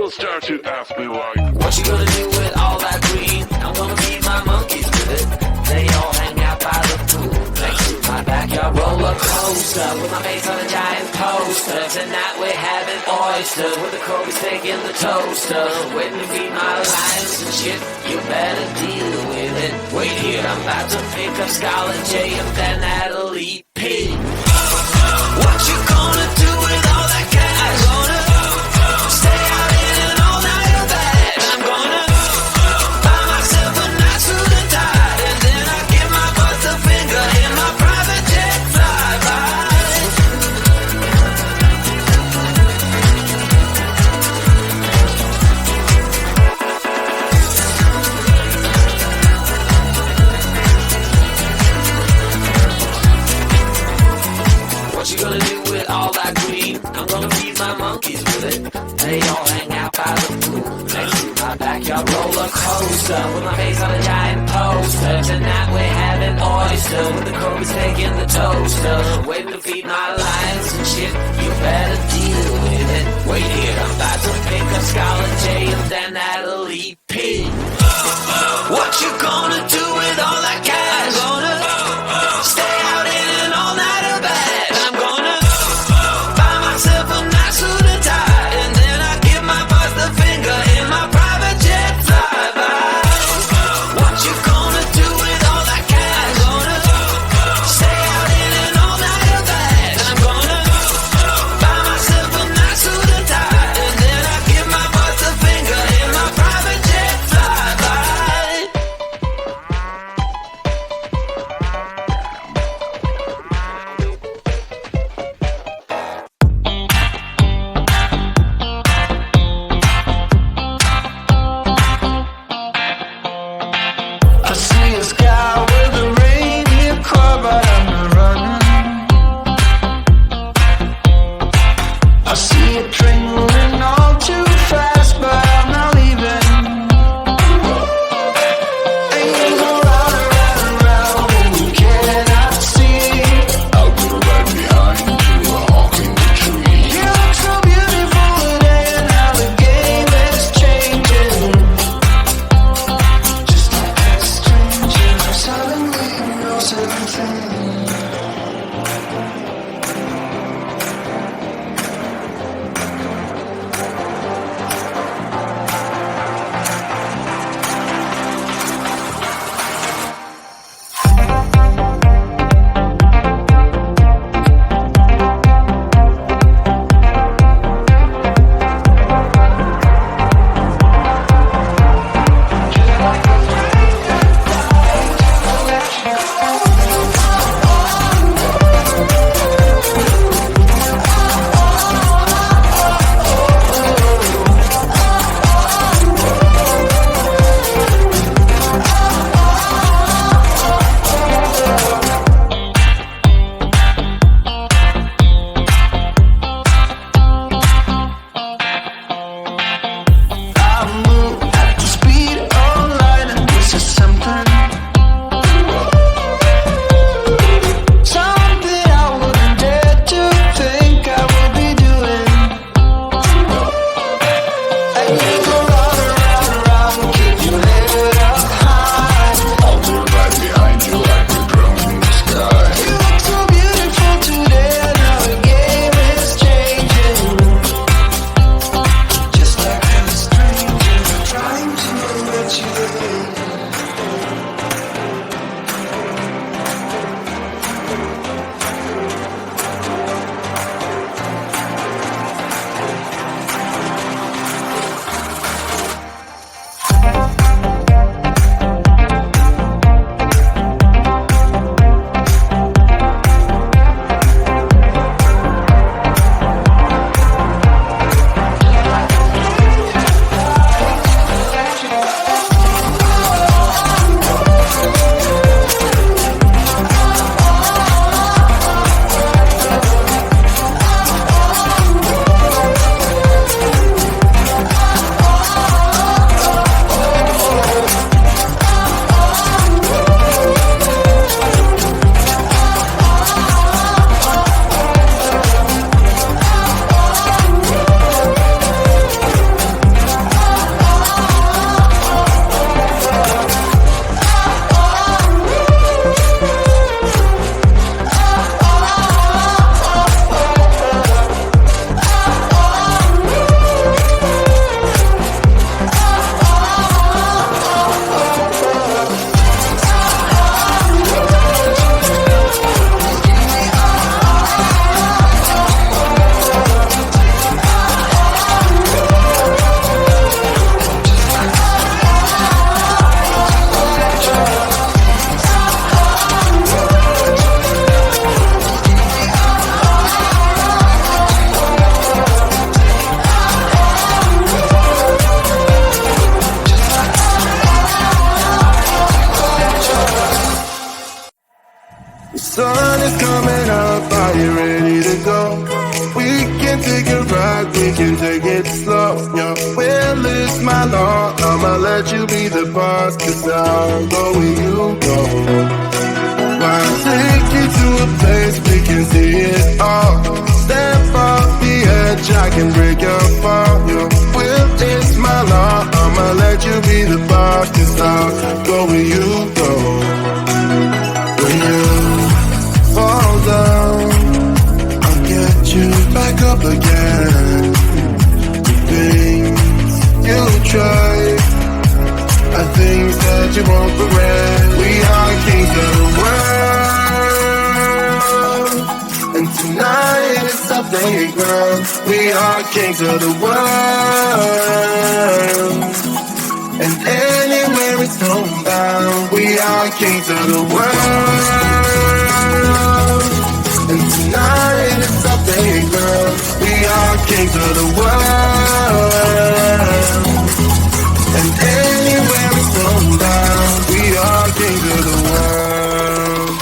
People start to ask me why. What you gonna do with all that green? I'm gonna feed my monkeys with it. They all hang out by the pool next to my backyard roller coaster with my face on a giant poster. Tonight we're having oysters with the Kobe steak in the toaster. Waiting to feed my lions and shit. You better deal with it. Wait here, I'm about to pick up Scarlett J and then Natalie P. What you gonna do with all that cash? Gonna stay out in an all-nighter bag. I'm gonna buy myself a nice suit and tie, and then I give my butt the finger in my private jet flyby. What you gonna do with all that green? I'm gonna feed my monkeys with it. They all hang out by the pool next to my backyard roller coaster with my face on a giant poster. Tonight we're having oysters with the Kobe steak in the toaster. Waiting to feed my lions and shit. You better deal with it. Wait here, I'm about to pick up Scarlett J and then Natalie P. What you gonna do with all that cash? Gonna stay out in an all-nighter bag. I'm gonna buy myself a nice suit and tie, and then I give my boss the finger in my private jet flyby. What you gonna do with all that cash? Gonna stay out in an all-nighter bag. I'm gonna buy myself a nice suit and tie, and then I give my boss the finger in Your will is my law. I'ma let you be the boss, 'cause I'll go where you go. I'll take you to a place we can see it all. Step off the edge, I can break your fall. Your will is my law. I'ma let you be the boss, 'cause I'll go where you go. When you fall down, I'll get you back up again. The things you try are things that you won't regret. We are kings of the world, and tonight is our playground. We are kings of the world, and anywhere it's homebound. We are kings of the world, and tonight is our playground. We are kings of the world, and anywhere it's homebound. We are kings of the world.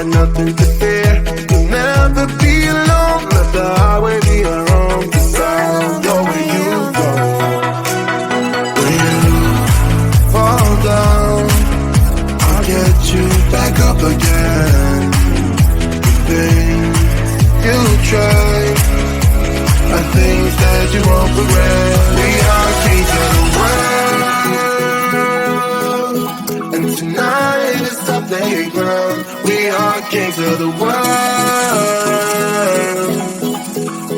Nothing to fear. You'll never be alone. Let the highway be your home, 'cause I'll go where you go. When you fall down, I'll get you back up again. The things you try are things that you won't regret. We are kings of the world, and tonight is our playground. We are kings of the world,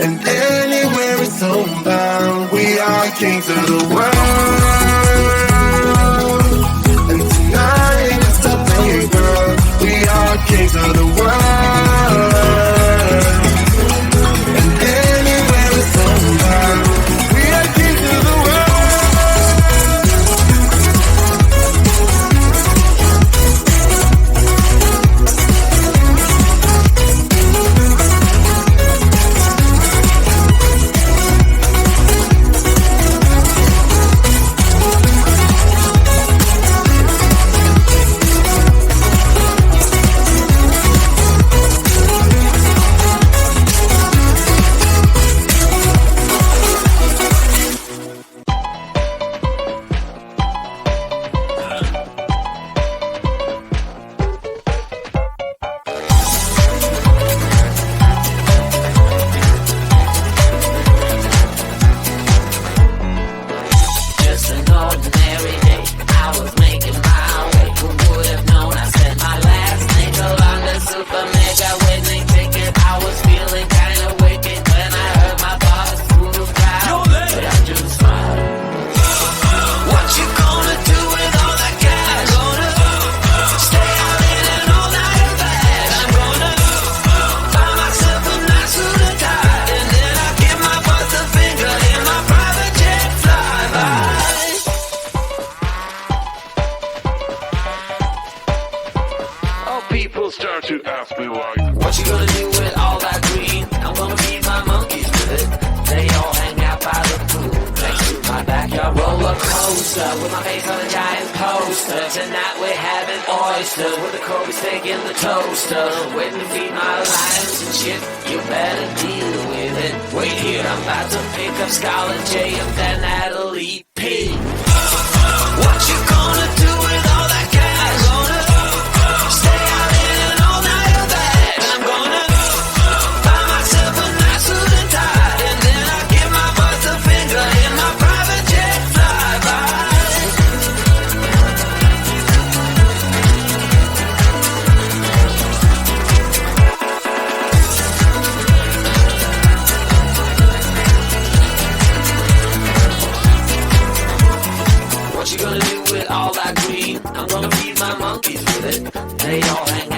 and anywhere it's homebound. We are kings of the world, and tonight is our playground. We are kings of the world, and anywhere it's homebound. We are kings of the world. To ask me like, what you gonna do with all that green? I'm gonna feed my monkeys with it. They all hang out by the pool next to my backyard roller coaster with my face on a giant poster. Tonight we're having oysters with the Kobe steak in the toaster. Waiting to feed my lions and shit. You better deal with it. Wait here, I'm about to pick up Scarlett J and then Natalie P. What you gonna do with all that cash? Stay out in an all-nighter bag. I'm gonna buy myself a nice suit and tie, and then I'll give my boss a finger in my private jet flyby. What you gonna do with all that green? I'm gonna feed my monkeys with it. They all hang